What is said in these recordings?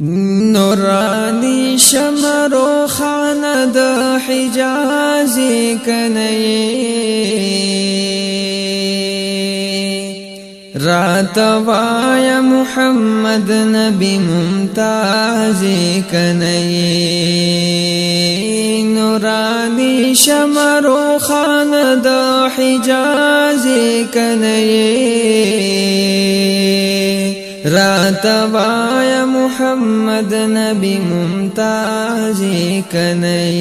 نورانی شمرو خانه د حجاز کنی رات وای محمد نبی ممتاز کنی نورانی شمرو خانه د حجاز کنی رات وای محمد نبی ممتاز کنی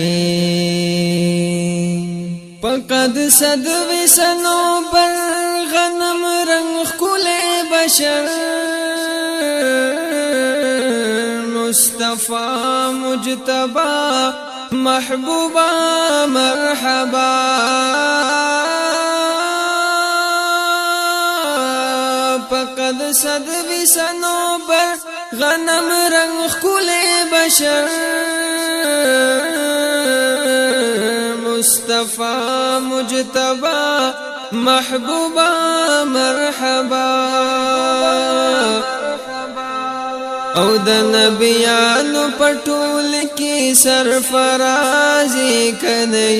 پقد صدوی سنو بر غنم رنگ خکول بشر مصطفی مجتبی محبوبا مرحبا فقد صدوی سنوبر غنم رنگ خکول بشر مصطفی مجتبی محبوبا مرحبا او د نبیانو پټول کی سرفرازی کنی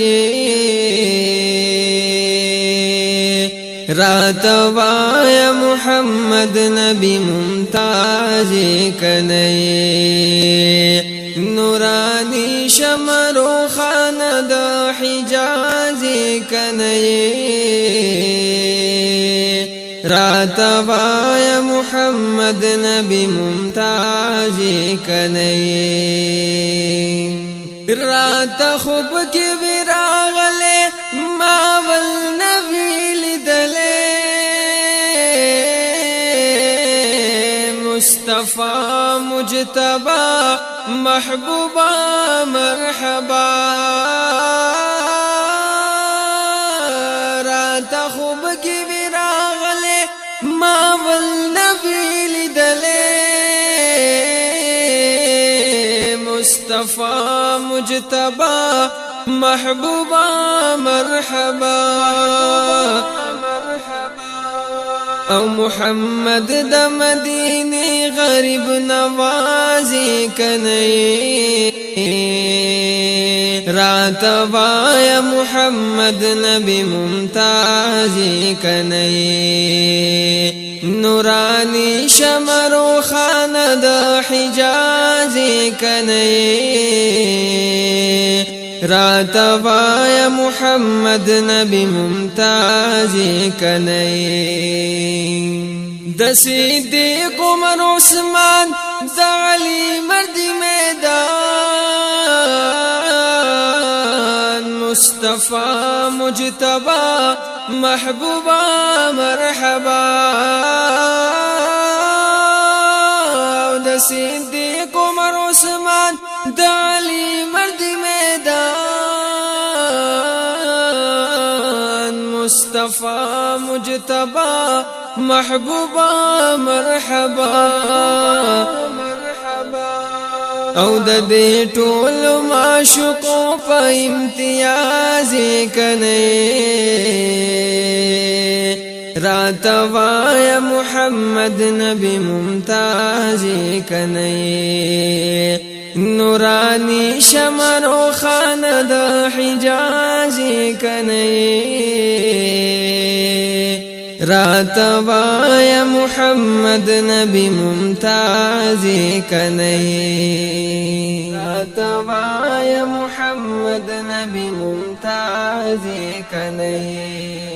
رات وای محمد نبی ممتاز کنی نورانی شمرو خانه د حجاز کنی رات وای محمد نبی ممتاز کنی رات خوب کی براغله ماول نبی لیدله مصطفی مجتبی محبوبا مرحبا رات خوب کی براغله ماول نبی لیدله مصطفی مجتبی محبوبا مرحبا او محمد د مدینه غریب نوازی کنی رات وای محمد نبی ممتاز کنی نورانی شمرو خانه د حجاز کنی رات وای محمد نبی ممتاز کنی د صدیق عمر عثمان د علی مرد میدان مصطفی مجتبی محبوبا مرحبا د صدیق عمر عثمان د علی مرد میدان مصطفی مجتبی محبوبا مرحبا او د دې ټول معشوقو په امتیاز کني رات وای محمد نبی ممتاز کني نورانی شمرو خانه د حجاز کني رات وای محمد نبی ممتاز کنی رات وای محمد نبی ممتاز کنی